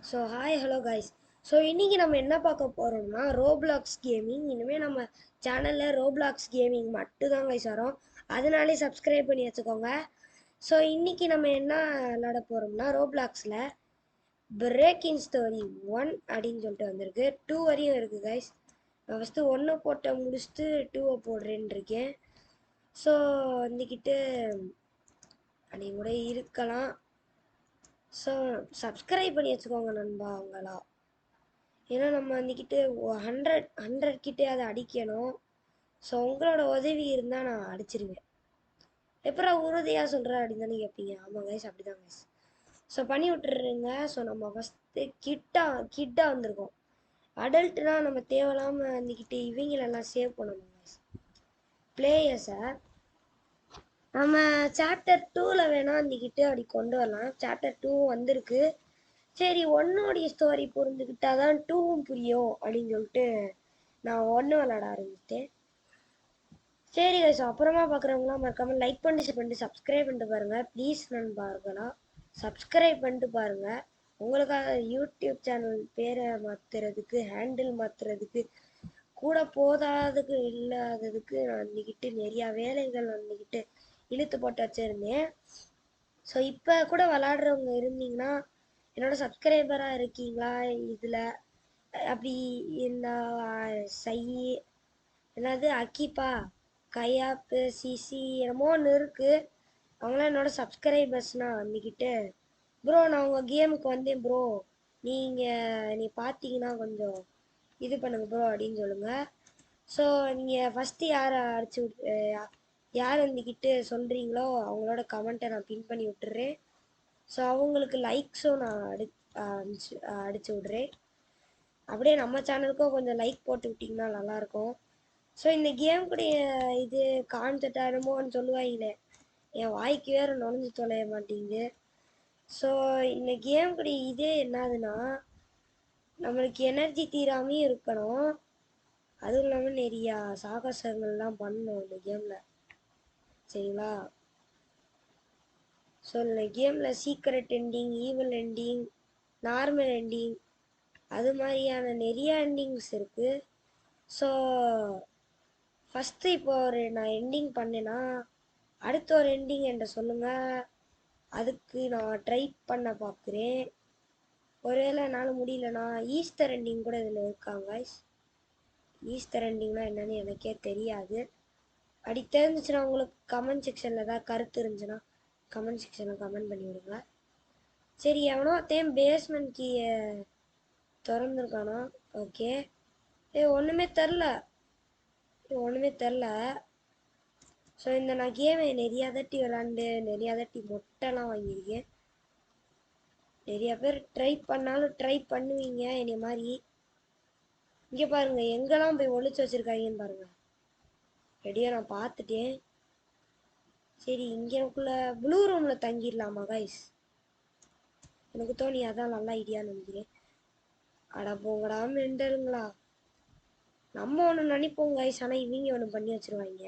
So hi hello guys. So இன்றைக்கி நம்ம என்ன பார்க்க போகிறோம்னா ரோப்ளாக்ஸ் கேமிங். இனிமேல் நம்ம சேனலில் ரோப்ளாக்ஸ் கேமிங் மட்டும்தான் கைஸ் வரும். அதனாலே சப்ஸ்கிரைப் பண்ணி வச்சுக்கோங்க. ஸோ இன்றைக்கி நம்ம என்ன விளாட போகிறோம்னா ரோப்ளாக்ஸில் பிரேக்கிங் ஸ்டோரி 1 அப்படின்னு சொல்லிட்டு வந்திருக்கு. 2 வரையும் இருக்குது கைஸ். நான் ஃபஸ்ட்டு 1 போட்ட முடிச்சுட்டு 2 போடுறேன்னு இருக்கேன். ஸோ வந்துக்கிட்டு அப்படி கூட இருக்கலாம். ஸோ சப்ஸ்கிரைப் பண்ணி வச்சுக்கோங்க நண்பா அவங்களா. ஏன்னா நம்ம வந்துக்கிட்டு 100 கிட்டே அதை அடிக்கணும். ஸோ உங்களோட உதவி இருந்தால் நான் அடிச்சிருவேன். எப்பறம் உறுதியாக சொல்கிறேன் அப்படின்னு தானே கேட்பீங்க. ஆமாம் கைஸ், அப்படி தான் கைஸ். ஸோ பண்ணி விட்டுருங்க. ஸோ நம்ம ஃபஸ்ட்டு கிட்டாக வந்திருக்கோம். அடல்ட்னா நம்ம தேவையில்லாமல் வந்துக்கிட்டு இவங்களெல்லாம் சேவ் பண்ணணும் கைஸ். பிளேயர்ஸை நம்ம சாப்டர் 2ல் வேணால் வந்துக்கிட்டு அப்படி கொண்டு வரலாம். சாப்டர் 2 வந்திருக்கு. சரி, ஒன்னோடைய ஸ்டோரி புரிஞ்சுக்கிட்டா தான் 2வும் புரியும் அப்படின்னு சொல்லிட்டு நான் 1 விளாட ஆரம்பிச்சிட்டேன். சரி கைஸ், அப்புறமா பார்க்குறவங்களாம் மறக்காமல் லைக் பண்ணிட்டு சப்ஸ்கிரைப் பண்ணிட்டு பாருங்கள் ப்ளீஸ் நண்பர்களா. சப்ஸ்கிரைப் பண்ணிட்டு பாருங்கள். உங்களுக்காக யூடியூப் சேனல் பேரை மாற்றுறதுக்கு, ஹேண்டில் மாற்றுறதுக்கு, கூட போதாததுக்கு இல்லாததுக்கு நான் வந்துக்கிட்டு நிறையா வேலைகள் வந்துக்கிட்டு இழுத்து போட்டு வச்சுருந்தேன். ஸோ இப்போ கூட விளாடுறவங்க இருந்தீங்கன்னா, என்னோட சப்ஸ்கிரைபராக இருக்கீங்களா இதில் அப்படி இந்த சை என்னது அக்கிப்பா கையாப்பு சிசி என்னமோ ஒன்று இருக்குது. அவங்களாம் என்னோட சப்ஸ்கிரைபர்ஸ்னால் வந்துக்கிட்டு ப்ரோ நான் உங்கள் கேமுக்கு வந்தேன் ப்ரோ, நீ பார்த்தீங்கன்னா கொஞ்சம் இது பண்ணுங்க ப்ரோ அப்படின்னு சொல்லுங்கள். ஸோ நீங்கள் ஃபஸ்ட்டு யாரை யார் வந்துக்கிட்டு சொல்கிறீங்களோ அவங்களோட கமெண்ட்டை நான் பின் பண்ணி விட்டுறேன். ஸோ அவங்களுக்கு லைக்ஸும் நான் அடிச்சு விட்றேன். அப்படியே நம்ம சேனலுக்கும் கொஞ்சம் லைக் போட்டு விட்டிங்கன்னா நல்லாயிருக்கும். ஸோ இந்த கேம் கூட இது கான்செப்ட் ஆகிடுமோன்னு சொல்லுவாங்களே, என் வாய்க்கு வேறு நுழைஞ்சு தொலைய மாட்டேங்குது. ஸோ இந்த கேம் கூட இதே என்னதுன்னா, நம்மளுக்கு எனர்ஜி தீராமையும் இருக்கணும், அதுவும் இல்லாமல் நிறையா சாகசங்கள்லாம் பண்ணணும் இந்த கேமில். சரிங்களா? ஸோ இந்த கேமில் secret ending, evil ending, normal ending, அது மாதிரியான நிறைய எண்டிங்ஸ் இருக்குது. ஸோ ஃபஸ்ட்டு இப்போ நான் எண்டிங் பண்ணேன்னா அடுத்த ஒரு எண்டிங் என்கிட்ட சொல்லுங்கள், அதுக்கு நான் ட்ரை பண்ண பார்க்குறேன். ஒருவேளை என்னால் முடியலன்னா ஈஸ்டர் எண்டிங் கூட இதில் இருக்காங்க. ஈஸ்டர் எண்டிங்னால் என்னன்னு எனக்கே தெரியாது. அப்படி தெரிஞ்சிச்சுன்னா உங்களுக்கு கமெண்ட் செக்ஷனில் ஏதாவது கருத்து இருந்துச்சுன்னா கமெண்ட் செக்ஷனில் கமெண்ட் பண்ணி விடுங்க. சரி, எவனோ பேஸ்மெண்ட் கீயை திறந்துருக்கானா? ஓகே. ஒன்றுமே தெரில. ஸோ இந்த நான் கேமை நிறையா தட்டி விளாண்டு நிறையா தட்டி மொட்டைலாம் வாங்கியிருக்கேன். நிறையா பேர் ட்ரை பண்ணாலும் ட்ரை பண்ணுவீங்க என்னை மாதிரி. இங்கே பாருங்கள் எங்கெல்லாம் போய் ஒழிச்சு வச்சுருக்காங்கன்னு பாருங்கள். ரெடியாக நான் பார்த்துட்டேன். சரி, இங்கேக்குள்ளே ப்ளூ ரூமில் தங்கிடலாமா கைஸ்? எனக்கு தோணி அதான் நல்ல ஐடியான்னு நினைக்கிறேன். அட போங்கடா மெண்டலுங்களா. நம்ம ஒன்று நினைப்போம் கைஸ், ஆனால் இவங்க ஒன்று பண்ணி வச்சுருவாங்க.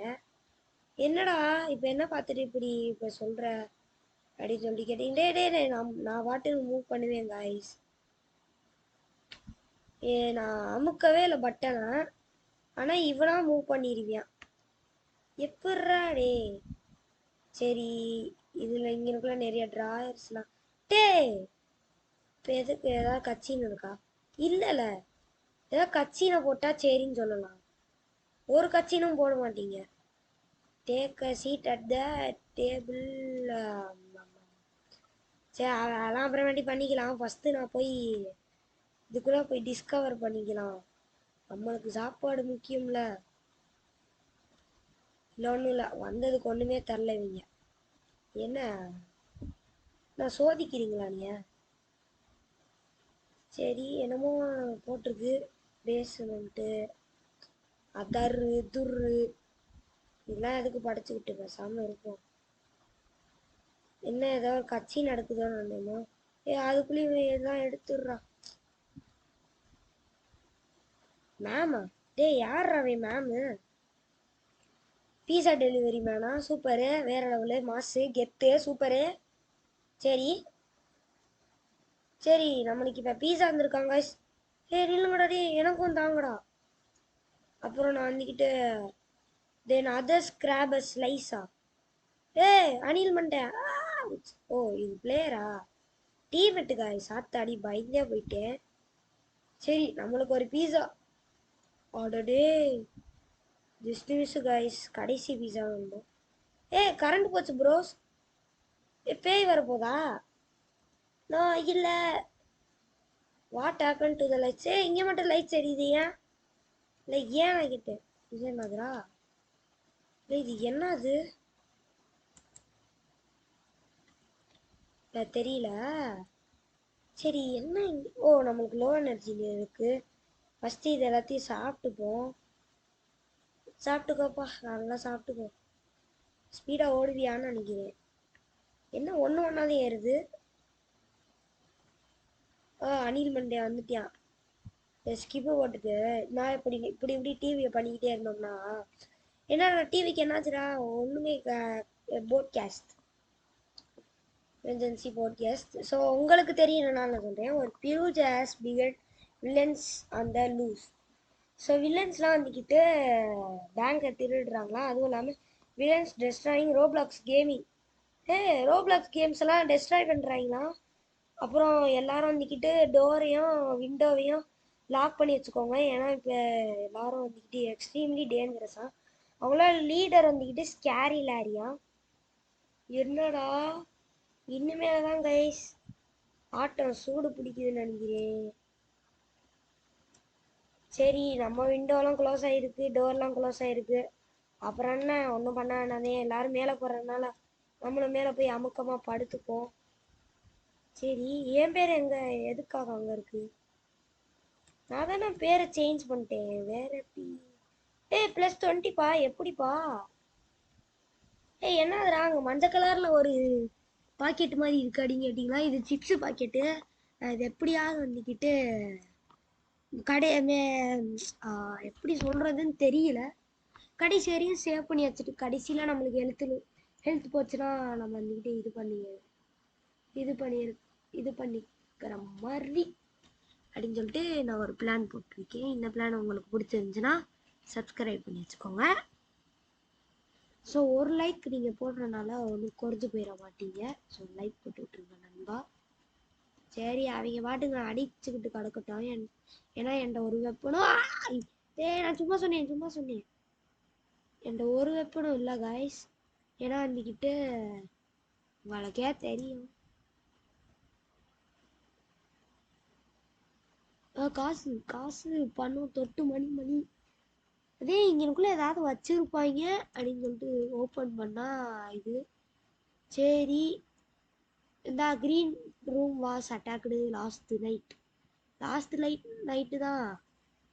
என்னடா இப்போ என்ன பார்த்துட்டு இப்படி இப்போ சொல்கிற அப்படின்னு சொல்லி கேட்டீங்க. டே நான் பாட்டுக்கு மூவ் பண்ணுவேன் கைஸ். நான் அமுக்கவே இல்லை பட்டனை, ஆனால் இவனா மூவ் பண்ணிடுவியான். எப்பட்றா டே? சரி, இதில் இங்கேக்குள்ள நிறைய ட்ராயர்ஸ்லாம். டே இப்போ எதுக்கு ஏதாவது கட்சின்னு இருக்கா? இல்லைல்ல, ஏதாவது கட்சினை போட்டால் சரின்னு சொல்லலாம். ஒரு கட்சினும் போட மாட்டீங்க. Take a seat at the table. சரி, அதெல்லாம் அப்புறமேட்டி பண்ணிக்கலாம். ஃபஸ்ட்டு நான் போய் இதுக்குள்ளே போய் டிஸ்கவர் பண்ணிக்கலாம். நம்மளுக்கு சாப்பாடு முக்கியம்ல. இல்லை ஒன்றும் இல்லை, வந்ததுக்கு ஒன்றுமே தரல இவங்க. என்ன நான் சோதிக்கிறீங்களா நீங்கள்? சரி, என்னமோ போட்டிருக்கு பேஸ்மெண்ட்டு அதர்ரு துர்ரு, இதெல்லாம் எதுக்கு படிச்சுக்கிட்டு பேசாமல் இருப்போம். என்ன ஏதோ ஒரு கட்சி நடக்குதோன்னு வந்தோமோ. அதுக்குள்ளேயும் எல்லாம் எடுத்துடுறான். மேமா? டே யார் அவன் மேமு? பீஸா டெலிவரி மேனா? சூப்பரு, வேற லெவலு, மாசு, கெத்து, சூப்பரு. சரி சரி நம்மளுக்கு இப்போ பீஸா வந்திருக்காங்க. ஏய் நில்லுங்கடா டே, எனக்கும் தாங்கடா. அப்புறம் நான் வந்துக்கிட்டு தென் அதர்ஸ் கிராப் ஸ்லைஸா. ஏய் அனில் மண்டே. ஓ இது பிளேயரா? டீமெட்டு காய்ஸ். சாத்தாடி பயந்தே போயிட்டேன். சரி நம்மளுக்கு ஒரு பீஸா. ஆடடே ஜஸ்ட் மிஸ் காய்ஸ். கடைசி பீஸா வந்து கரண்ட் போச்சு ப்ரோஸ். பேய் வரப்போதா? நான் இல்லை. What happen to the lights? இங்கே மட்டும் லைட்ஸ் எரியுது ஏன்? இல்லை ஏன் நான் கிட்டேன் இது என்னதுரா? இல்லை இது என்னது தெரியல. சரி என்ன ஓ நம்மளுக்கு லோ எனர்ஜி இருக்கு. ஃபஸ்ட்டு இது எல்லாத்தையும் சாப்பிட்டுப்போம். சாப்பிட்டுக்கோப்பா நல்லா சாப்பிட்டுக்கோ. ஸ்பீடாக ஓடுவியான்னு நினைக்கிறேன். என்ன ஒன்று ஒன்றாவது ஏறுது. அனில் மண்டே வந்துட்டியான். ஸ்கிப்பு போட்டுட்டு நான் இப்படி இப்படி இப்படி டிவியை பண்ணிக்கிட்டே இருந்தோம்னா என்ன டிவிக்கு என்னாச்சுடா? ஒன்றுமே போட்காஸ்ட் எமர்ஜென்சி போட்காஸ்ட். ஸோ உங்களுக்கு தெரியணும்னா நான் சொல்கிறேன். ஒரு huge as bigot villains on the loose. So வில்லன்ஸ்லாம் வந்துக்கிட்டு பேங்கை திருடுறாங்களா. அதுவும் இல்லாமல் villains destroying Roblox gaming. Roblox games எல்லாம் டெஸ்ட்ராய் பண்ணுறாங்களா. அப்புறம் எல்லாரும் வந்துக்கிட்டு டோரையும் விண்டோவையும் லாக் பண்ணி வச்சுக்கோங்க. ஏன்னா இப்போ எல்லாரும் வந்துக்கிட்டு எக்ஸ்ட்ரீம்லி டேஞ்சரஸாக. அவங்கள லீடர் வந்துக்கிட்டு ஸ்கேரி லாரியா. என்னடா இன்னுமே தான் கைஸ் ஆட்டம் சூடு பிடிக்குதுன்னு நினைக்கிறேன். சரி நம்ம விண்டோலாம் க்ளோஸ் ஆகிருக்கு, டோர்லாம் க்ளோஸ் ஆகிருக்கு. அப்புறம் என்ன ஒன்றும் பண்ண வேண்டாமே. எல்லாரும் மேலே போகிறதுனால நம்மளும் மேலே போய் அமுக்கமாக படுத்துப்போம். சரி என் பேர் எங்கே எதுக்காக அங்கே இருக்குது? நான் தானே பேரை சேஞ்ச் பண்ணிட்டேன். வேற எப்படி? +20பா. எப்படிப்பா? என்னதுடா அங்கே மஞ்சள் கலரில் ஒரு பாக்கெட் மாதிரி இருக்கு அப்படின்னு கேட்டிங்களா? இது சிப்ஸு பாக்கெட்டு. இது எப்படியாவது வந்துக்கிட்டு கடையுமே எப்படி சொல்கிறதுன்னு தெரியல. கடைசி வரையும் சேவ் பண்ணி வச்சுட்டு கடைசியில் நம்மளுக்கு ஹெல்த் போச்சுன்னா நம்ம வந்துக்கிட்டு இது பண்ணிக்கிற மாதிரி அப்படின்னு சொல்லிட்டு நான் ஒரு பிளான் போட்டிருக்கேன். இந்த பிளான் உங்களுக்கு பிடிச்சிருந்துச்சுன்னா சப்ஸ்கிரைப் பண்ணி வச்சுக்கோங்க. ஸோ ஒரு லைக் நீங்கள் போடுறதுனால ஒன்றும் குறைஞ்சி போயிட மாட்டீங்க. ஸோ லைக் போட்டு விட்ருங்க நண்பா. சரி அவங்க பாட்டுங்க அடிச்சுக்கிட்டு கிடக்கட்டும். ஏன்னா என்கிட்ட ஒரு வெப்பனும் நான் சும்மா சொன்னேன். என்கிட்ட ஒரு வெப்பனும் இல்லை காய்ஸ். ஏன்னா அன்னைக்கிட்டு உங்களுக்கே தெரியும். காசு காசு பணம் தொட்டு மணி அதே இங்கனுக்குள்ள ஏதாவது வச்சிருப்பாங்க அப்படின்னு சொல்லிட்டு ஓப்பன் பண்ணா இது. சரி இந்த green room was attacked last night தான்.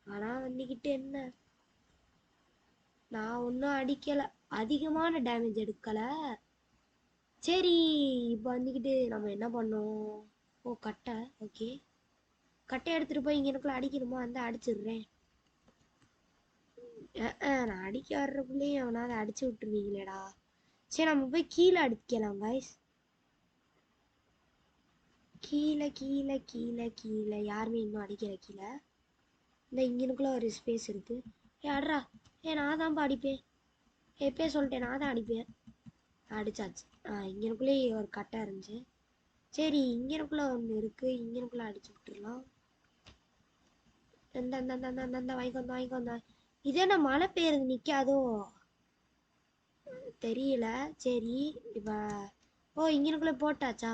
ஆனால் வந்துக்கிட்டு என்ன நான் ஒன்றும் அடிக்கலை, அதிகமான டேமேஜ் எடுக்கலை. சரி இப்போ வந்துக்கிட்டு நம்ம என்ன பண்ணோம்? கட்டை. ஓகே கட்டை எடுத்துகிட்டு போய் இங்கனுக்குள்ள அடிக்கணுமா? வந்து அடிச்சிடுறேன். நான் அடிக்க வர்றக்குள்ளேயும் அவனாவது அடிச்சு விட்டுருவீங்களேடா. சரி நம்ம போய் கீழே அடிக்கலாம் காய்ஸ். கீழே கீழே கீழே கீழே யாருமே இன்னும் அடிக்கல. கீழே இந்த இங்கனுக்குள்ள ஒரு ஸ்பேஸ் இருக்கு. அட்ரா. நான் தான்ப்பா அடிப்பேன். எப்பயே சொல்லிட்டேன் நான் தான் அடிப்பேன். அடிச்சாச்சு. இங்கனுக்குள்ளேயே ஒரு கட்டை இருந்துச்சு. சரி இங்கனுக்குள்ள ஒன்று இருக்கு. இங்கனுக்குள்ள அடிச்சு விட்டுடலாம். இந்த வாங்கிக்கோ. இது என்ன மழை பெய்யுறது நிற்காதோ தெரியல. சரி இப்போ இங்கனுக்குள்ள போட்டாச்சா?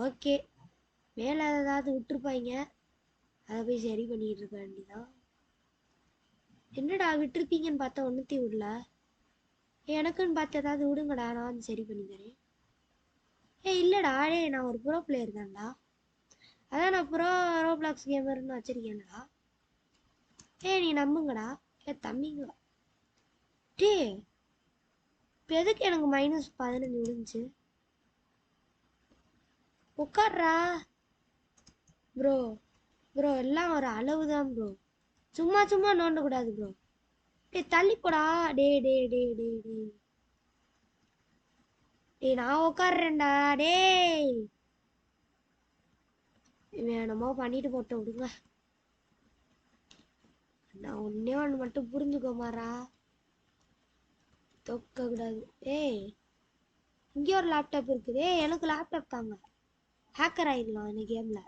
ஓகே மேலே ஏதாவது விட்டுருப்பாங்க. அதை போய் சரி பண்ணிக்கிட்டு இருக்க வேண்டியதான். என்னடா விட்டுருப்பீங்கன்னு பார்த்தா ஒன்றுத்தையும் விடல. எனக்குன்னு பார்த்து ஏதாவது விடுங்கடா, நான் வந்து சரி பண்ணிக்கிறேன். இல்லைடா நான் ஒரு ப்ரோ பிளேயர் தான்டா. அதான் நான் ரோப்ளாக்ஸ் கேமர்னு வச்சிருக்கேன்டா. நீ நம்புங்கடா. தம்பிங்களா இப்போ எதுக்கு எனக்கு -15 விழுந்துச்சு? உட்கார்றா ப்ரோ எல்லாம் ஒரு அளவு தான் ப்ரோ. சும்மா நோண்டக்கூடாது ப்ரோ. தள்ளி போடா. டே டேய் நான் உட்காடுறேன்டா. டேய் வேணுமோ பண்ணிட்டு போட்டு விடுங்க. நான் ஒன்னே ஒன்று மட்டும் புரிஞ்சுக்கோ மாறா, தொக்க கூடாது. ஏய் இங்கே ஒரு லேப்டாப் இருக்குது. எனக்கு லேப்டாப் தாங்க. ஹேக்கர் ஆயிடலாம் இந்த கேம்ல.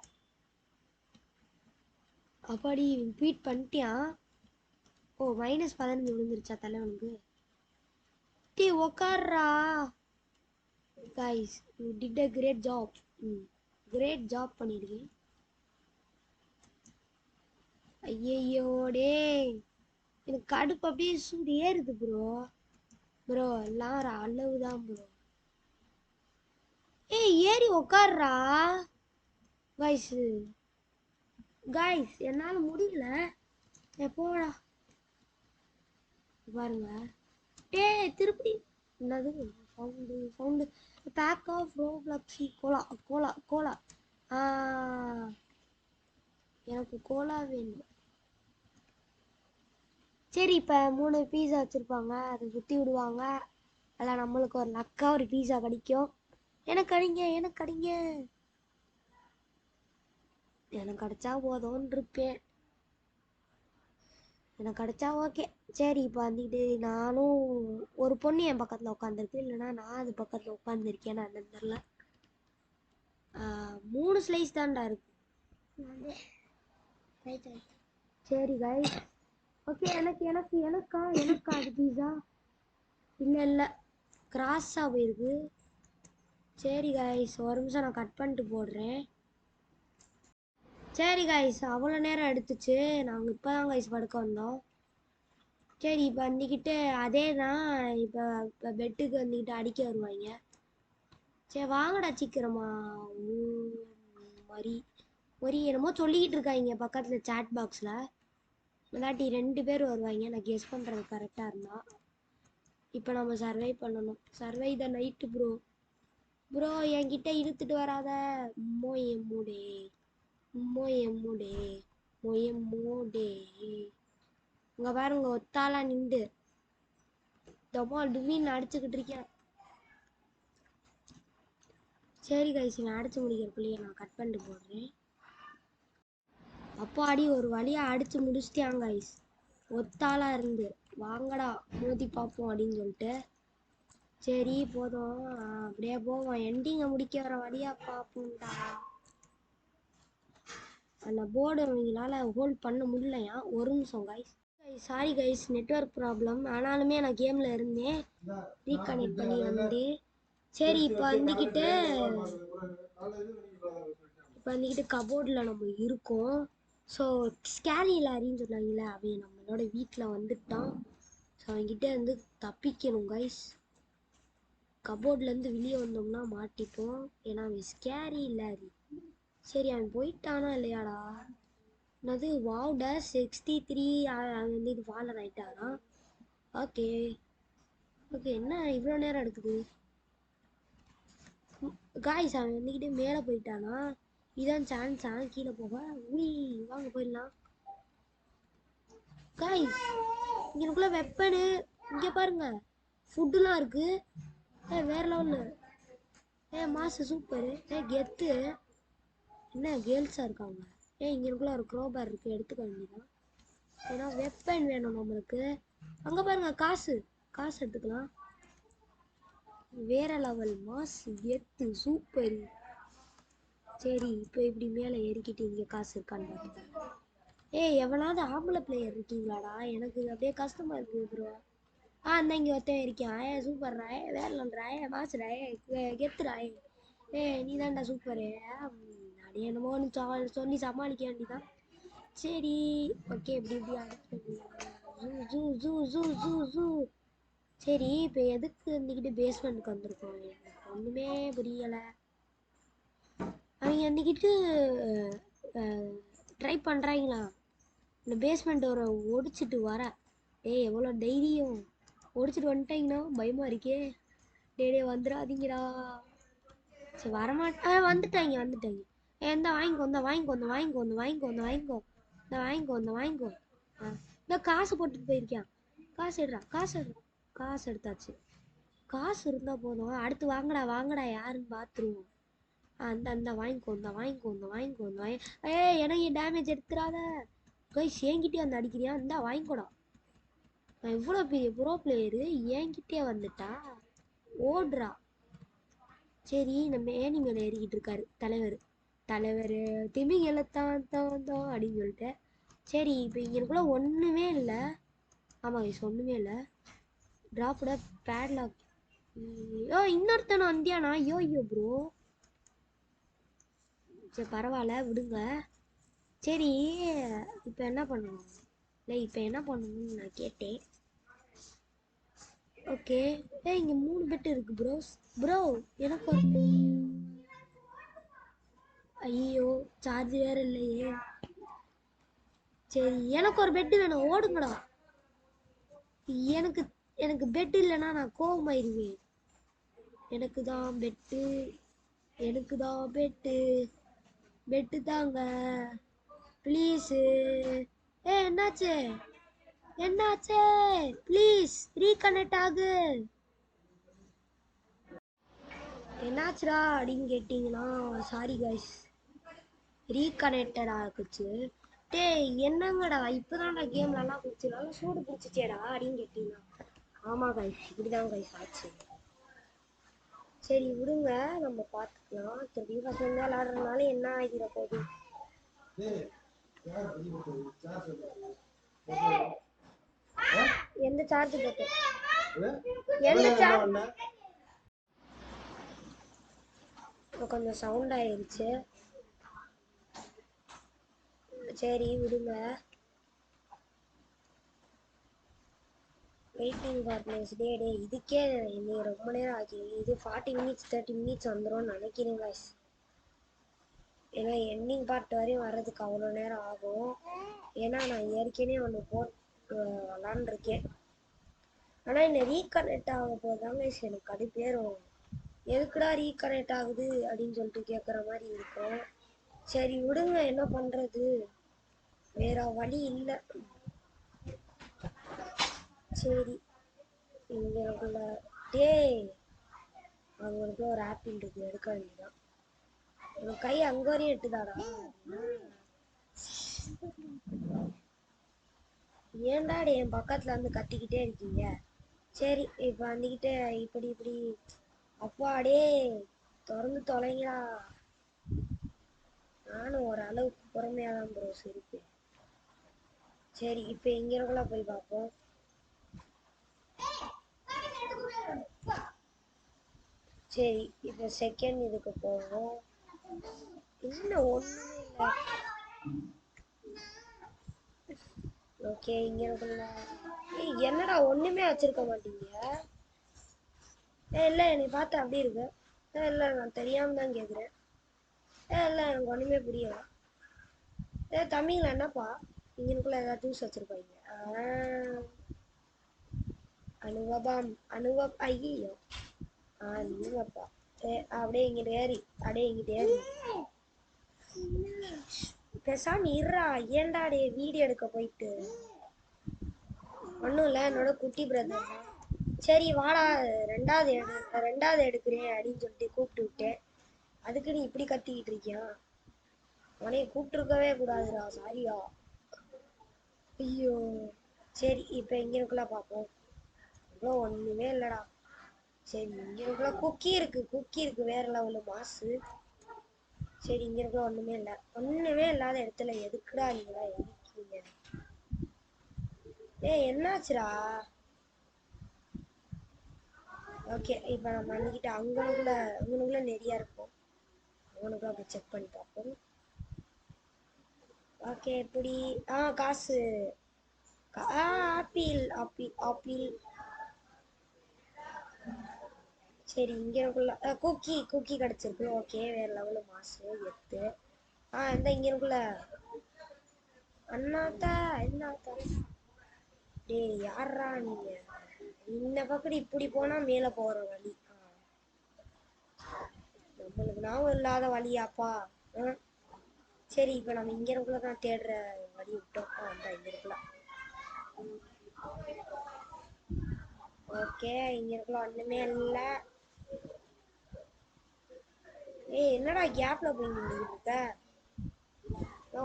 அப்பாடி பீட் பண்ணிட்டியான். ஓ -15 விழுந்துருச்சா தலைவனுக்கு. டீ உக்கார்றா. Guys you did a great job. Great job பண்ணிருக்கேன். ஐயோ டே எனக்கு கடுப்பு அப்படியே சூடு ஏறுது ப்ரோ. ப்ரோ எல்லாம் ஒரு அளவுதான் ப்ரோ. ஏய் ஏறி உக்கார்றா. கைஸ் கைஸ் என்னால முடியல. எப்போடா பாருங்க. டேய் திருப்பி என்னது சவுண்டு பேக் ஆஃப் ரோப்ளக்ஸி கோலா கோலா கோலா. எனக்கு கோலா வேணும். சரி இப்போ 3 பீஸா வச்சுருப்பாங்க, அதை சுற்றி விடுவாங்க. அதில் நம்மளுக்கு ஒரு லக்கா ஒரு பீஸா கிடைக்கும். எனக்கு அடிங்க எனக்கு அடிங்க. எனக்கு கிடைச்சா போதும்னு இருக்கேன். எனக்கு கிடைச்சா ஓகே. சரி இப்போ வந்துட்டு நானும் ஒரு பொண்ணு என் பக்கத்தில் உட்காந்துருக்கு, இல்லைன்னா நான் அது பக்கத்தில் உட்காந்துருக்கேன். நான் என்னன்னு தெரில. 3 ஸ்லைஸ் தான்டா இருக்கு. சரி கைஸ் ஓகே. எனக்கா அது பீஸா இல்லை கிராஸாக போயிருக்கு. சரி கைஸ் ஒரு நிமிஷம் நான் கட் பண்ணிட்டு போடுறேன். சரி கைஸ் அவ்வளோ நேரம் எடுத்துச்சு. நாங்கள் இப்போ தான் கைஸ் படுக்க வந்தோம். சரி இப்போ வந்துக்கிட்டு அதே தான். இப்போ பெட்டுக்கு வந்துக்கிட்டு அடிக்க வருவாங்க. சரி வாங்கடா சீக்கிரமா. மரி மரி என்னமோ சொல்லிக்கிட்டு இருக்காங்க பக்கத்தில் சாட் பாக்ஸில். இல்லாட்டி 2 பேர் வருவாங்க. நான் கெஸ் பண்ணுறது கரெக்டாக இருந்தா. இப்போ நம்ம சர்வை பண்ணணும். சர்வை த நைட்டு ப்ரோ. ப்ரோ என்கிட்ட இழுத்துட்டு வராத. மோயமுடே மோயமுடே மோயமுடே. இங்க பாருங்க ஒத்தாலா நின்று டமா டுமின்னு அடிச்சுக்கிட்டு இருக்கேன். சரி கைஸ் நான் அடிச்சு முடிக்கிறக்குள்ளேயே நான் கட் பண்ணிட்டு போடுறேன். அப்போ அடி ஒரு வழியாக அடிச்சு முடிச்சிட்டாங்க கைஸ். ஒத்தாலா இருந்து வாங்கடா மோதி பார்ப்போம் அப்படின்னு சொல்லிட்டு. சரி போதும் அப்படியே போவோம். எண்டிங்கை முடிக்க வர வழியா பார்ப்போம்டா. அந்த போர்டு அவங்களால ஹோல்ட் பண்ண முடியலையா. ஒரு நிமிஷம் guys. Sorry guys network problem. ஆனாலுமே நான் கேமில் இருந்தேன், ரீகனெக்ட் பண்ணி வந்து. சரி இப்போ வந்துக்கிட்டு கபோர்டில் நம்ம இருக்கோம். ஸோ ஸ்கேரி லாரின்னு சொன்னாங்களே அவன் நம்மளோட வீட்டில் வந்துட்டான். ஸோ அவன்கிட்ட வந்து தப்பிக்கணும் கைஸ். கபோர்ட்லேருந்து வெளியே வந்தோம்னா மாட்டிப்போம். ஏன்னா அவன் ஸ்கேரி லாரி. சரி அவன் போயிட்டானா இல்லையாடா. என்னது வாவ் டேஷ் 63 வந்து இது ஃபாலர் ஆகிட்டாரா. Okay okay. என்ன இவ்வளோ நேரம் எடுக்குது காய்ஸ். அவன் வந்துக்கிட்டே மேலே போயிட்டானா. இதான் சான்ஸா கீழே போக. உய் வாங்க போயிடலாம் காய்ஸ். இங்கனுக்குள்ள வெப்பனு இங்கே பாருங்க. ஃபுட்டுலாம் இருக்கு. வேற லெவலில். மாசு சூப்பரு. கெத்து. என்ன கேர்ள்ஸாக இருக்காங்க. இங்கனுக்குள்ள ஒரு க்ரோபார் இருக்குது, எடுத்துக்க வேண்டியதான். ஏன்னா வெப்பன் வேணும் நம்மளுக்கு. அங்கே பாருங்க காசு. காசு எடுத்துக்கலாம். வேற லெவல் மாஸ் கெத்து சூப்பர். சரி இப்போ இப்படி மேலே ஏறிக்கிட்டு இங்கே காசு இருக்கான்னு பார்த்துக்கேன். எவனாவது ஆம்பளை பிளேயர் இருக்கீங்களாடா. எனக்கு அப்படியே கஷ்டமா இருக்குது ப்ரோ. அந்த இங்கே ஒருத்தன் இருக்கான். சூப்பர்ரா. வேற லெவல்ரா. மாசுடா. கெத்துடா. நீ தான்டா சூப்பரு. அப்படியே என்னமோன்னு சொல்லி சமாளிக்க வேண்டியதான். சரி ஓகே. இப்படி இப்படி ஜூ ஜூ ஜூ ஜூ ஜூ. சரி இப்போ எதுக்கு வந்துக்கிட்டு பேஸ்மெண்ட்டுக்கு வந்திருக்கோம் எனக்கு ஒன்றுமே புரியலை. அவங்க வந்துக்கிட்டு ட்ரை பண்ணுறாங்களா இந்த பேஸ்மெண்ட் ஒரு ஒடிச்சிட்டு வர. எவ்வளோ தைரியம். ஒடிச்சிட்டு வந்துட்டாங்கன்னா பயமாக இருக்கே. டே வந்துடாதீங்கடா. சரி வந்துட்டாங்க வந்துட்டாங்க. இந்த வாங்கிக்கோ இந்த வாங்கிக்கோ இந்த வாங்கிக்கோ இந்த வாங்கிக்கோ இந்த வாங்கிக்கோ இந்த வாங்கிக்கோ இந்த வாங்கிக்கோ. இந்த காசு போட்டுட்டு போயிருக்கான். காசு எடுறா காசு எடுறா. காசு எடுத்தாச்சு. காசு இருந்தா போதும். அடுத்து வாங்கடா வாங்கடா யாருன்னு பார்த்துருவோம். அந்த அந்த வாங்கிக்கோ இந்த வாங்கிக்கோ இந்த வாங்கிக்கோ இந்த வாங்கி. எனக்கு டேமேஜ் எடுத்துறாத. கைஸ் என்கிட்டயே வந்து அடிக்கிறியா? இந்தா வாங்கிக்கோடா. நான் இவ்வளோ பெரிய ப்ரோ பிளேயரு என்கிட்டயே வந்துட்டா. ஓடுறா. சரி நம்ம ஏணி மேலே ஏறிக்கிட்டு இருக்காரு தலைவர். தலைவர் திமிங்கலத்தான் தான் தான் அப்படின்னு சொல்லிட்டு. சரி இப்போ இங்கேக்குள்ள ஒன்றுமே இல்லை. ஆமாம் கைஸ் ஒன்றுமே இல்லை. ட்ராப்போட பேட்லாக். இன்னொருத்தனை வந்தியானா? ஐயோ ஐயோ ப்ரோ. சரி பரவாயில்ல விடுங்க. சரி இப்போ என்ன பண்ணணும்? இல்லை இப்போ என்ன பண்ணணும்னு நான் கேட்டேன். ஓகே. இங்கே 3 பெட் இருக்கு ப்ரோ. ப்ரோ எனக்கு ஐயோ சார்ஜ் வேற இல்லையே. சரி எனக்கு ஒரு பெட்டு வேணும். ஓடுங்கடா. எனக்கு எனக்கு பெட் இல்லைன்னா நான் கோவமாயிருவேன். எனக்கு தான் பெட்டு. எனக்கு தான் பெட்டு. பெட்டு தாங்க ப்ளீஸு. என்னாச்சு? என்னாச்சு? ப்ளீஸ் ரீகனெக்ட் ஆகு. என்னாச்சுடா அப்படின்னு கேட்டிங்கன்னா சாரி கைஸ், ரீகனெக்டட் ஆகுச்சு. டேய் என்னங்கடா இப்போதான்டா கேம் நல்லா பிடிச்சி நல்லா சூடு பிடிச்சிச்சேடா அப்படின்னு கேட்டிங்கன்னா ஆமாம் கைஸ் இப்படிதான் கைஸ் ஆச்சு. சரி விடுங்க நம்ம பார்த்துக்கலாம். திருப்பி பசங்க விளாடுறதுனால என்ன ஆகிற போகுது. எந்த சார்ஜ் போட்டு எந்த சார்ஜ் கொஞ்சம் சவுண்ட் ஆயிருச்சு. சரி விடுங்க. Waiting for place. டே இதுக்கே இன்னைக்கு ரொம்ப நேரம் ஆச்சு. இது 40 மினிட்ஸ் 30 மினிட்ஸ் வந்துடும் நினைக்கிறேன் guys. ஏன்னா எண்டிங் பார்ட் வரையும் வர்றதுக்கு அவ்வளோ நேரம் ஆகும். ஏன்னா நான் ஏற்கனவே ஒன்று போட்டு விளாண்டுருக்கேன். ஆனால் இந்த ரீகனெக்ட் ஆக போதுதாங்க எனக்கு கடுப்பேறும். எதுக்குடா ரீகனெக்ட் ஆகுது அப்படின்னு சொல்லிட்டு கேட்குற மாதிரி இருக்கும். சரி விடுங்க என்ன பண்ணுறது, வேற வழி இல்லை. சரி இங்கே எனக்குள்ள டேய் அவங்களுக்குள்ள ஒரு ஆப்பிள் இருக்கு எடுக்க வேண்டியதான். உன் கை அங்கே வரையும் எட்டுதாடா. ஏன்டாடி என் பக்கத்தில் வந்து கத்திக்கிட்டே இருக்கீங்க? சரி இப்போ வந்துக்கிட்டு இப்படி இப்படி அப்பாடே திறந்து தொலைங்களா. நானும் ஒரு அளவுக்கு பொறுமையாக தான் ப்ரோ இருப்பேன். சரி இப்போ இங்கே போய் பார்ப்போம். சரி இப்போ செகண்ட் இதுக்கு போவோம். இன்னும் ஒன்றுமே இல்லை. ஓகே இங்கே என்னடா ஒன்றுமே வச்சிருக்க மாட்டீங்க? இல்லை என்னை பார்த்து அப்படி இருக்கு. இல்லை நான் தெரியாமல் தான் கேட்குறேன். இல்லை எனக்கு ஒன்றுமே புரியல. தமிழில் என்னப்பா இங்கனுக்குள்ள ஏதாவது ஜூஸ் வச்சுருப்பாங்க. அனுபவம் அனுபவம் ஐயோ நீங்கப்பா. அப்படியே இங்கிட்ட ஏறி அப்படியே இங்கிட்ட ஏறி பேசாம இருறா. ஏன்டாடே வீடியோ எடுக்க போயிட்டு ஒன்றும் இல்லை என்னோட குட்டி பிரதர் தான். சரி வாடா ரெண்டாவது எடுக்கிறேன் அப்படின்னு சொல்லிட்டு கூப்பிட்டு விட்டேன். அதுக்கு நீ இப்படி கத்திக்கிட்டு இருக்கியா? உனைய கூப்பிட்டுருக்கவே கூடாதுடா சாரியா. ஐயோ சரி இப்போ இங்கனுக்குள்ள பார்ப்போம். இவ்வளோ ஒன்றுமே இல்லைடா. சரி இங்கனுக்குள்ள குக்கி இருக்கு வேற லெவலு மாசு. சரி இங்கனுக்குள்ள ஒன்றுமே இல்லாத இடத்துல எதுக்குடா நீங்களா இருக்கீங்க? என்னாச்சுடா? ஓகே இப்போ நம்ம வந்துக்கிட்டு அங்கனுக்குள்ள நிறையா இருக்கும். அங்கனுக்குள்ள போய் செக் பண்ணி பார்ப்போம். ஓகே எப்படி காசு ஆப்பிள் ஆப்பிள் ஆப்பிள். சரி இங்கனுக்குள்ள குக்கி கிடச்சிருக்கு. ஓகே வேற லெவலு மாசு எத்து. இந்த இங்கனுக்குள்ள அண்ணாத்தா. டேய் யாரா நீங்க? இந்த பக்கம் இப்படி போனா மேலே போகிற வழி. நம்மளுக்கு ஞாபகம் இல்லாத வழியாப்பா. சரி இப்போ நம்ம இங்கனுக்குள்ள தான் தேடுற வழி விட்டோம். அந்த இங்கனுக்குள்ள ஓகே, இங்க இருக்கல ஒண்ணுமே இல்ல. ஏய், என்னடா கேப்ல போய் நின்றுட்டு இருக்க?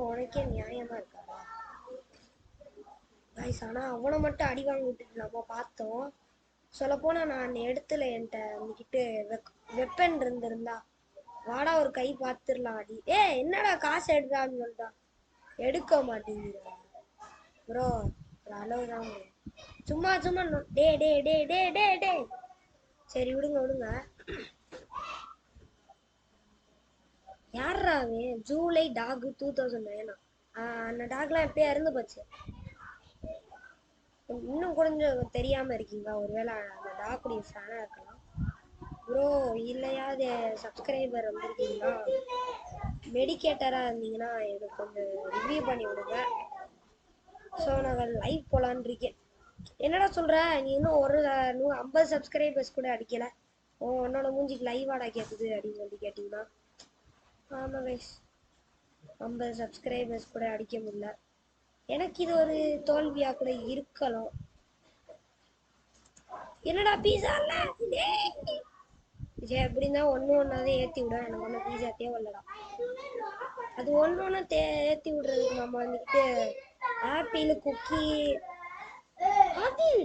உனக்கே நியாயமா இருக்காடா கைஸ்? ஆனா அவனை மட்டும் அடி வாங்க விட்டுட்டு நம்ம பார்த்தோம். சொல்ல போனா நான் இடத்துல என்கிட்ட வந்துக்கிட்டு வெப்பன் இருந்திருந்தா வாடா ஒரு கை பார்த்துடலாம் அடி. என்னடா காசு எடுறான்னு சொல்லிட்டான். எடுக்க மாட்டேங்கிறா ப்ரோ. ஒரு அளவு தான் bro. சும்மா சும்மா டே டே டே டே டே டே. சரி விடுங்க விடுங்க. யாரா அவன்? ஜூலை டாக் 2009. அந்த டாக்லாம் எப்பயே இறந்து போச்சு. இன்னும் கொஞ்சம் தெரியாம இருக்கீங்களா? ஒருவேளை அந்த டாக்குடைய ஃபேனா இருக்கலாம் ப்ரோ. இல்லையாவது சப்ஸ்கிரைபர் வந்திருக்கீங்களா? மெடிக்கேட்டரா இருந்தீங்கன்னா எனக்கு கொஞ்சம் ரிவ்யூ பண்ணி விடுங்க. ஸோ நான் லைவ் போலான் இருக்கேன். என்னடா சொல்ற நீ? இன்னும் ஒரு 50 சப்ஸ்கிரைபர்ஸ் கூட அடிக்கல. உன்னோட மூஞ்சிக்கு லைவ் ஆடா கேட்குது அப்படின்னு சொல்லி கேட்டீங்கன்னா, ஆமா கைஸ், 50 சப்ஸ்கிரைபர்ஸ் கூட அடிக்க முடியல. எனக்கு இது ஒரு தோல்வியா கூட இருக்கலாம். என்னடா பீஸா இல்ல? சரி, எப்படின்னா ஒன்று ஒன்றாவே ஏற்றி விட. எனக்கு ஒன்றும் பீஸா தேவையில்லடா. அது ஒன்று ஒன்று ஏற்றி விடுறதுக்கு நம்ம வந்துக்கிட்டு ஆப்பிள் குக்கி ஆப்பிள்.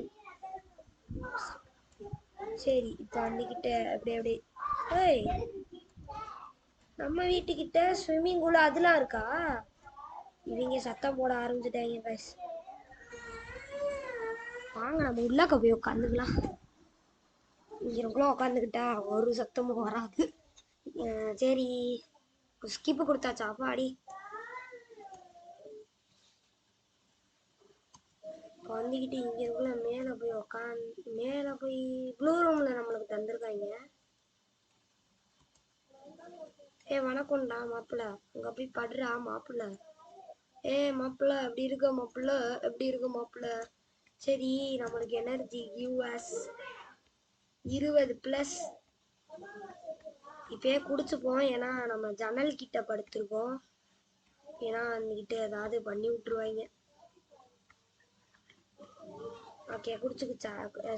சரி, இப்போ வந்துக்கிட்ட அப்படி அப்படி. ஏய், நம்ம வீட்டுக்கிட்ட ஸ்விம்மிங் பூல் அதெல்லாம் இருக்கா? இவங்க சத்தம் போட ஆரம்பிச்சுட்டாங்க கைஸ். வாங்க நம்ம உள்ளக்க போய் உட்காந்துக்கலாம். இங்கக்குள்ள உட்காந்துக்கிட்டா ஒரு சத்தமும் வராது. சரி, ஸ்கிப்பு கொடுத்தாச்சா? அப்பாடி. வந்துக்கிட்டு இங்கக்குள்ள மேலே போய் மேலே போய் ப்ளூ ரூம்ல நம்மளுக்கு தந்திருக்காங்க. வணக்கம்டா மாப்பிள்ள. அங்க போய் படுறா மாப்பிள்ள. மாப்பிள்ள எப்படி இருக்க மாப்பிள்ள? எப்படி இருக்க மாப்பிள்ள? சரி, நம்மளுக்கு எனர்ஜி யூஎஸ் 20+. இப்பயே குடிச்சுப்போம். ஏன்னா நம்ம ஜன்னல் கிட்ட படுத்திருக்கோம். ஏன்னா அன்னைக்கிட்ட ஏதாவது பண்ணி விட்டுருவாங்க. ஓகே, குடிச்சுக்கிச்சா?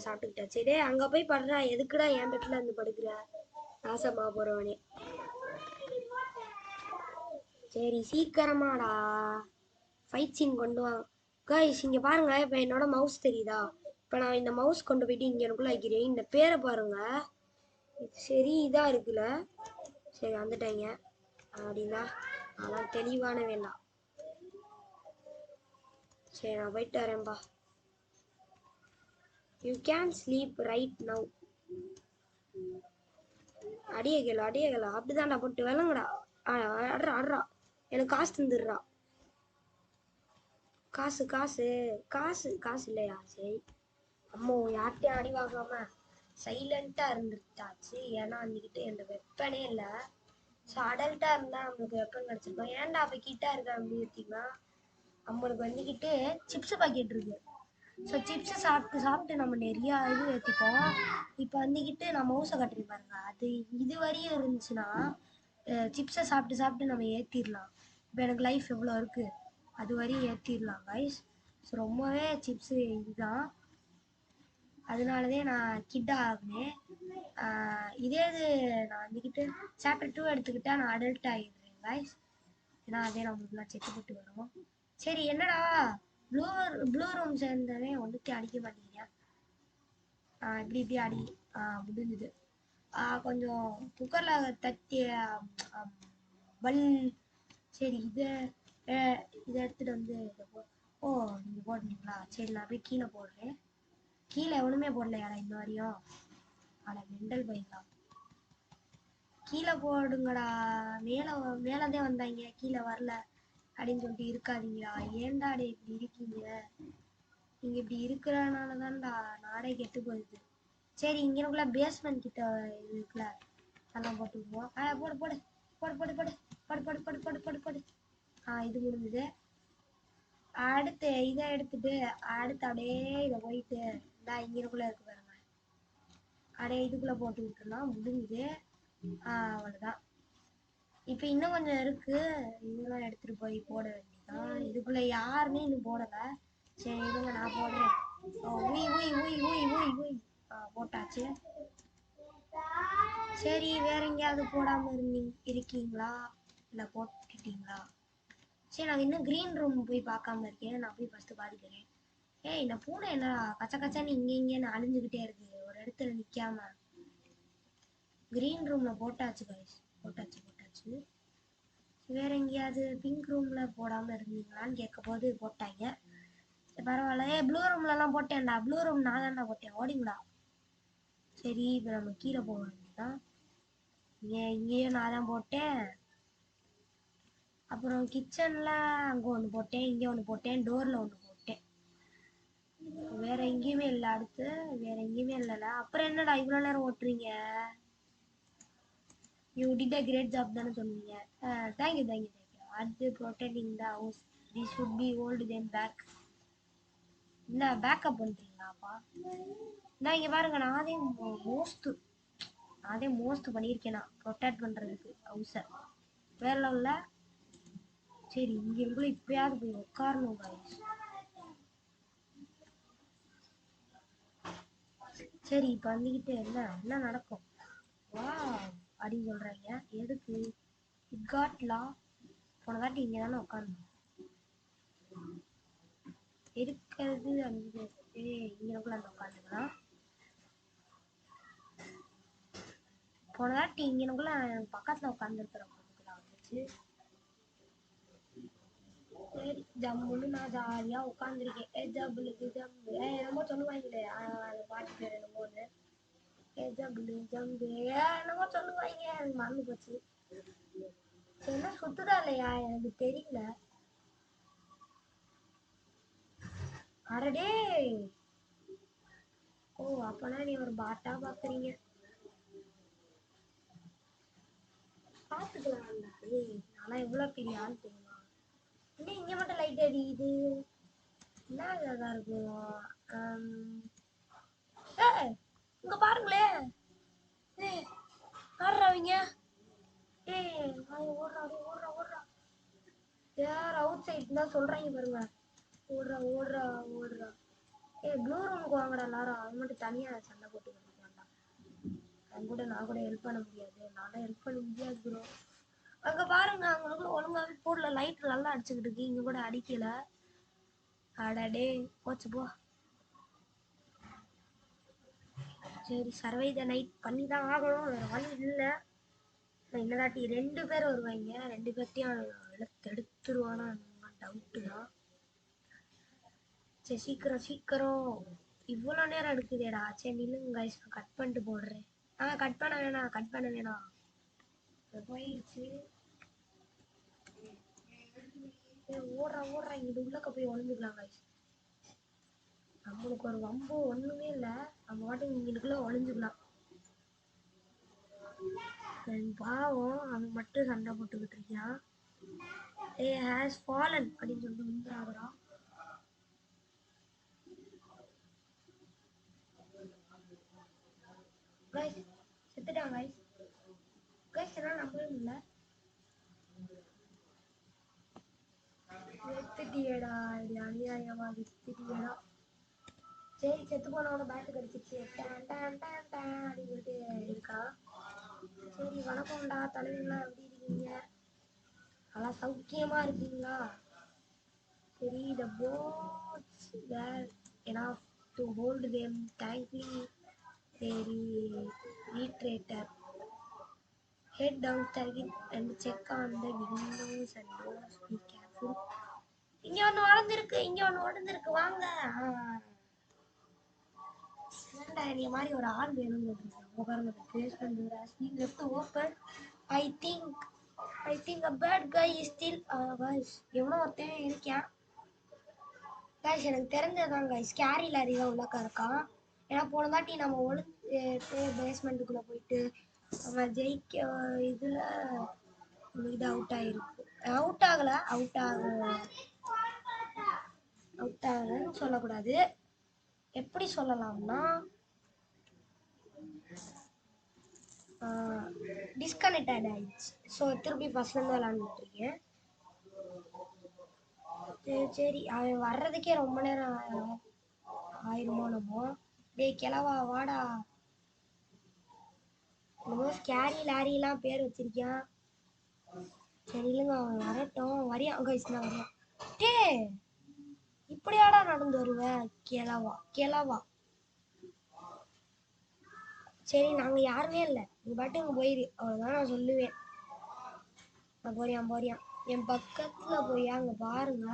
சாப்பிட்டுக்கிட்டா. சரி, அங்க போய் படுறா. எதுக்குடா என் பெட்ல இருந்து படுக்கிற? நாசமா போறவனே. சரி, சீக்கிரமாடா ஃபைட் சீன் கொண்டு வாங்க கைஸ். இங்க பாருங்க, இப்போ என்னோட மவுஸ் தெரியுதா? இப்போ நான் இந்த மவுஸ் கொண்டு போயிட்டு இங்க எனக்குள்ள வைக்கிறேன். இந்த பேரை பாருங்க, சரி இதா இருக்குல்ல. சரி, வந்துட்டாங்க அப்படின்னா அதெல்லாம் தெளிவான வேண்டாம். சரி, நான் போயிட்டு வரேன்பா. You can sleep right now. அடியகல அப்படிதான்டா போட்டு விளங்குடா. ஆடுறா ஆடுறா. எனக்கு காசு தந்துடுறா. காசு காசு காசு காசு இல்லையா? சரி, அம்மோ யார்கிட்டயும் அடி வாங்காம சைலண்டா இருந்துட்டாச்சு. ஏன்னா வந்துக்கிட்டு எந்த வெப்பனே இல்லை. ஸோ அடல்ட்டா இருந்தா நம்மளுக்கு வெப்பன் கிடைச்சிருக்கோம். ஏன்டா அப்ப கிட்டா இருக்க அப்படின்னு பார்த்தீங்கன்னா, நம்மளுக்கு வந்துக்கிட்டு சிப்ஸ் பாக்கெட் இருக்கு. ஸோ சிப்ஸை சாப்பிட்டு சாப்பிட்டு நம்ம நிறையா இது ஏற்றிப்போம். இப்போ வந்துக்கிட்டு நான் மவுசை கட்டுறேன் பாருங்க, அது இது வரையும் இருந்துச்சுன்னா சிப்ஸை சாப்பிட்டு சாப்பிட்டு நம்ம ஏற்றிடலாம். இப்போ எனக்கு லைஃப் எவ்வளோ இருக்குது, அது வரையும் ஏற்றிடலாம் கைஸ். ஸோ ரொம்பவே சிப்ஸு இதுதான். அதனாலதே நான் கிட் ஆகினேன். இதே இது நான் வந்துக்கிட்டு சாப்டர் 2 எடுத்துக்கிட்டா நான் அடல்ட் ஆகிடுறேன் கைஸ். ஏன்னா அதே நம்மளுக்குலாம் செத்து போட்டு வரும். சரி, என்னடா ப்ளூ ரூம் சேர்ந்தவன் ஒன்றுக்கே அடிக்க மாட்டேங்கிறா? இப்படி இப்படி அடி. முடிஞ்சுது. கொஞ்சம் குக்கரில் தட்டி பல். சரி, இதை எடுத்துகிட்டு வந்து ஓ, நீங்கள் போடுறீங்களா? சரி, நான் போய் கீழே போடுறேன். கீழே எவனுமே போடலையாடா இன்ன வரையும்? ஆனால் மெண்டல் போயிடலாம். கீழே போடுங்கடா. மேலதான் வந்தாங்க, கீழே வரல அப்படின்னு சொல்லிட்டு இருக்காதீங்களா? ஏன்டா டே இப்படி இருக்கீங்க? நீங்க இப்படி இருக்கிறனால தான்டா நாடே கெட்டு போகுது. சரி, இங்கனக்குள்ள பேஸ்மெண்ட் கிட்ட இருக்குல்ல, அதெல்லாம் போட்டு விடுவோம். போடு போடு போடு போடு போடு போடு போடு போடு போடு போடு போடு. இது முடிஞ்சுது. அடுத்து இதை எடுத்துட்டு அடுத்து அப்படியே இதை போயிட்டு இங்கனக்குள்ள இருக்கு பாருங்க, அப்படியே இதுக்குள்ள போட்டு விட்டுருலாம். முடிஞ்சுது. அவ்வளோதான். இப்போ இன்னும் கொஞ்சம் இருக்கு, இதெல்லாம் எடுத்துட்டு போய் போட வேண்டியதான். இதுக்குள்ள யாருமே இன்னும் போடலை. சரி, இதுங்க நான் போடுறேன். ஊய் ஊய் ஊய் ஊய் ஊய் ஊய். போட்டாச்சு. சரி, வேற எங்கேயாவது போடாம இருக்கீங்களா இல்லை போட்டுட்டீங்களா? சரி, நான் இன்னும் க்ரீன் ரூம் போய் பார்க்காம இருக்கேன். நான் போய் ஃபஸ்ட்டு பார்த்துக்கிறேன். ஏய், இந்த பூனை என்ன கச்ச கச்சான்னு இங்கேன்னு அழிஞ்சுக்கிட்டே இருக்கு, ஒரு இடத்துல நிற்காம. க்ரீன் ரூமில் போட்டாச்சு கைஸ், போட்டாச்சு. வேற எங்கேயாவது பிங்க் ரூமில் போடாமல் இருந்தீங்களான்னு கேட்க போது போட்டாங்க. பரவாயில்ல. ப்ளூ ரூம்லலாம் போட்டேன்டா. ப்ளூ ரூம் நான் தான்டா போட்டேன், ஓடிங்களா. சரி, இப்போ நம்ம கீழே போக வேண்டியதான். இங்கேயும் நான் தான் போட்டேன். அப்புறம் கிச்சனில் அங்கே ஒன்று போட்டேன், இங்கே ஒன்று போட்டேன், டோரில் ஒன்று போட்டேன். வேற எங்கேயுமே இல்லை. அடுத்து வேற எங்கேயுமே இல்லைல்ல. அப்புறம் என்னடா இவ்வளோ நேரம் ஓட்டுறீங்க? You did a great job தானே சொன்னீங்க. தேங்க்யூ. அடுத்து protecting the house. This should be old then back. என்ன பேக்கப் பண்ணுறீங்களாப்பா? நான் இங்கே பாருங்க, அதே மோஸ்ட் பண்ணியிருக்கேன் நான் ப்ரொடெக்ட் பண்ணுறதுக்கு ஹவுஸை. வேற லெவல்ல. சரி, இங்கே கூட இப்பயாவது போய் உட்காரணும் guys. சரி, இப்போ வந்துக்கிட்டு என்ன நடக்கும் வா அப்படின்னு சொல்கிறாங்க. எதுக்கு இட் காட் லா? போன தாட்டி இங்கே தானே உட்காரணும் இருக்கிறது. 5 பேர். இங்கேக்குள்ள அந்த உட்காந்துக்கலாம். போன தாட்டி இங்கேக்குள்ள எனக்கு பக்கத்தில் உட்காந்துருக்குறேன் வந்துச்சு. சரி, ஜம்முன்னு நான் ஜாலியாக உட்காந்துருக்கேன். ஜம்பு என்னமோ சொல்லுவாங்களே, அந்த பாட்டு பேர் என்னமோன்னு. ஜம்பு என்னமோ சொல்லுவாங்க, எனக்கு மறந்து போச்சு. என்ன சுத்துதா இல்லையா எனக்கு தெரியல. அடடே, ஓ அப்பனா நீ ஒரு பாட்டா பாக்குறீங்க. பாத்துக்கலாம்டா. நானா எவ்வளவு பெரிய ஆள் தெரியுமா? இன்னும் இங்க மட்டும் லைட் அடிக்குது. என்ன இதா இருக்கும்? இங்க பாருங்களே. ஆடுறாங்க. ஓடுறா. யார் அவுட் சைட் தான் சொல்றாங்க பாருங்க. ஓடுறா. ப்ளூ ரூமுக்கு வாங்கடா எல்லாரும். அவன் மட்டும் தனியா சண்டை போட்டு வேண்டாம். நான் கூட ஹெல்ப் பண்ண முடியாது. நானும் ஹெல்ப் பண்ண முடியாது ப்ரோ. அங்க பாருங்க, அவங்களுக்கு ஒழுங்காவே போடல. லைட் நல்லா அடிச்சுக்கிட்டு இருக்கு, இங்க கூட அடிக்கல. அடடே, போச்சு போ. சரி, சர்வை த நைட் பண்ணி தான் ஆகணும், வேற வழி இல்லை. இன்னதாட்டி 2 பேர் வருவாங்க. 2 பேர்த்தையும் எடுத்துருவானா டவுட்டு தான். சரி, சீக்கிரம். இவ்வளோ நேரம் எடுக்குதேடா. சரி நில்லுங்க கைஸ், கட் பண்ணிட்டு போடுறேன். கட் பண்ண வேணாம். போயிடுச்சு. ஓடுறா. இங்கிட்டு உள்ளக்க போய் ஒளிஞ்சுக்கலாம் கைஸ். நம்மளுக்கு ஒரு வம்பு ஒண்ணுமே இல்லை. நம்ம பாட்டுக்கு இங்கிட்டுக்குள்ள ஒளிஞ்சுக்கலாம். பாவம், அவன் மட்டும் சண்டை போட்டுக்கிட்டு இருக்கான். ஹேஸ் ஃபாலன் அப்படின்னு சொல்லிட்டு வந்துடுறான். கைஸ் செத்துட்டான் கைஸ் எல்லாம் நம்பவே முடியல. வெத்துட்டியடா, இது அநியாயமா வெத்துட்டியடா. சரி, செத்து போனவன பேட்டு கடிச்சிச்சு அப்படின்னு சொல்லிட்டு இருக்கான். சரி, வணக்கம்டா தலைவங்களா, எப்படி இருக்கீங்க? நல்லா சௌக்கியமா இருக்கீங்களா? சரி, the boats were enough to hold them tightly. They retreated. Head downstairs and check on the windows and doors. Be careful. இங்க ஒண்ணு வளர்ந்துருக்கு வாங்க. ஏன்டா நீ மாதிரி ஒரு ஆள் வேணும்னு உட்கார்ந்து basement left open. I think a bad guy is still guys. எவ்வளோ ஒருத்தன் இருக்கான் guys. எனக்கு தெரிஞ்சதான் guys, ஸ்கேரி லாரி தான் உள்ளக்கா இருக்கான். ஏன்னா போன தாட்டி நம்ம ஒளிஞ்சு பேஸ்மெண்ட்டுக்குள்ள போயிட்டு நம்ம ஜெயிக்க இதுல இது அவுட் ஆயிருக்கு. அவுட் ஆகலன்னு சொல்லக்கூடாது. எப்படி சொல்லலாம்னா டிஸ்கனெக்ட் ஆயிடுச்சு. ஸோ திருப்பி ஃபர்ஸ்ட்லேருந்து விளாண்டுட்டு இருக்கேன். சரி, அவன் வர்றதுக்கே ரொம்ப நேரம் ஆயிருமோ நம்ம. டேய் கிளவா வாடா. என்னமோ ஸ்கேரி லாரிலாம் பேர் வச்சிருக்கான். சரி இல்லைங்க அவன் வரட்டும். வரியான் கைஸ் நான் வரியான். டே இப்படியாடா நடந்து வருவ கிளவா கிளவா. சரி நாங்க யாருமே இல்லை, நீ பாட்டுங்க போயிரு, அவ்வளவுதான் நான் சொல்லுவேன். நான் போறியான் என் பக்கத்துல போய் அங்க பாருங்க.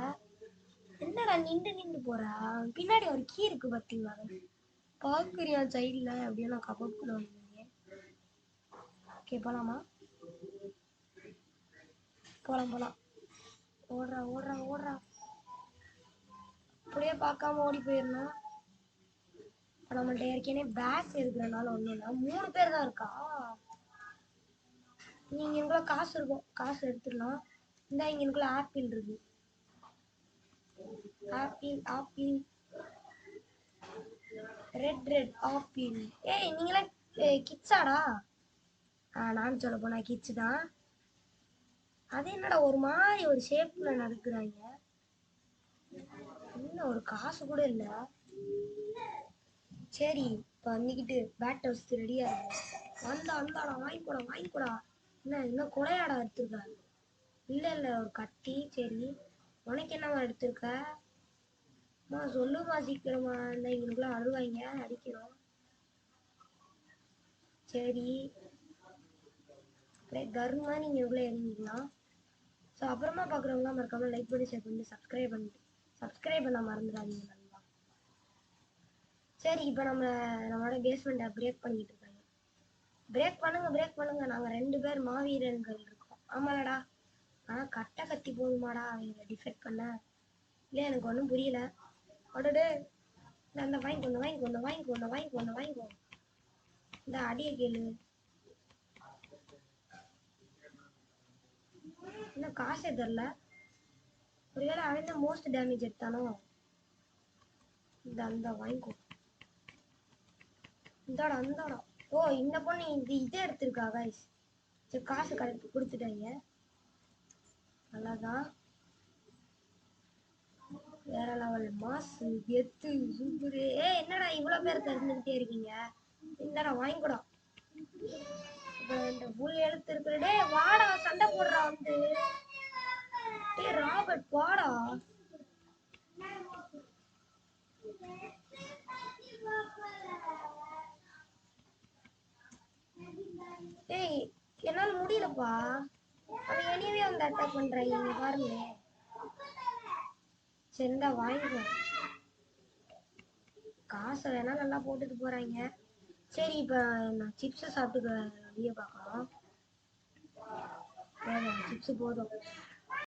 என்னடா நின்று நின்று போற, பின்னாடி ஒரு கீ இருக்கு பாத்தீங்களா, பாக்குறியா சைட்ல அப்படியே நான் கபக்குள்ள வந்தேன். ஓகே போலாமா? போலாம். ஓடுறா. அப்படியே பார்க்காம ஓடி போயிடணும். நம்மள்ட்ட ஏற்கனவே பேக் இருக்கிறனால ஒண்ணும் இல்லை. 3 பேர் தான் இருக்கா. நீங்க எவ்வளோ காசு இருக்கும், காசு எடுத்துடலாம். இந்த இங்க எனக்குள்ள ஆப்பிள் இருக்கு. Apple red apple. ஏய் நீங்களாம் கிட்ஸாடா? நான் சொல்ல போனா கிட்ஸ் தான். அது என்னடா ஒரு மாதிரி ஒரு ஷேப்ல நடக்குறாங்க. இன்னும் ஒரு காசு கூட இல்ல. சரி இப்ப வந்துக்கிட்டு பேட் வச்சு ரெடியா இருக்கு. வந்தாடா வாங்கிக்கூடா. என்ன கொலையாடா எடுத்திருக்க? இல்ல ஒரு கத்தி. சரி உனக்கு என்னவா எடுத்திருக்க? சொல்லுமா சீக்கிரமா, இந்த இவனுக்குள்ள அழுவாங்க அடிக்கிறோம். சரி கர்மா நீங்க எவ்வளோ இறங்கிக்கலாம். ஸோ அப்புறமா பார்க்குறவங்களாம் மறக்காம லைக் பண்ணி ஷேர் பண்ணி சப்ஸ்கிரைப் பண்ண மறந்துடாதீங்க நண்பா. சரி இப்போ நம்மளோட பேஸ்மெண்ட்டை பிரேக் பண்ணிட்டு இருக்காங்க. பிரேக் பண்ணுங்க. நாங்கள் 2 பேர் மாவீரர்கள் இருக்கோம். ஆமாடா. ஆனால் கட்டை கத்தி போதுமாடா அவங்க டிஃபெக்ட் பண்ண? இல்லை எனக்கு ஒன்றும் புரியல. அடடே இந்த வாங்கிக்கோ. இந்த அடியை கேளு. இன்னும் காசே தரல. ஒருவேளை அவன் தான் மோஸ்ட் டேமேஜ் எடுத்தானோ. இந்த வாங்கிக்கோ. இந்தாடா. ஓ இந்த பொண்ணு இதை எடுத்திருக்கா கைஸ். சரி காசு கரெக்ட் கொடுத்துட்டாங்க. நல்லாதான். வேற லெவல் மாஸ் எத்து சூப்பரு. என்னடா இவ்வளவு பேர் தெரிஞ்சுக்கிட்டே இருக்கீங்க. இந்தாடா வாங்கிக்கூடா. இந்த புல் எழுத்து இருக்கிற. டே வாடா சண்டை போடுறா வந்து. டே ராபர்ட் வாடா. ஏய் என்னால முடியலப்பா. அவன் எனிவே வந்து அட்டாக் பண்றாங்க இங்க பாருங்க. சரிந்தா வாங்கிக்கோ. காசை வேணா நல்லா போட்டுட்டு போறாங்க. சரி இப்ப நான் சிப்ஸ் சாப்பிட்டு வெளியே பார்க்கலாம். சிப்ஸ் போதும்.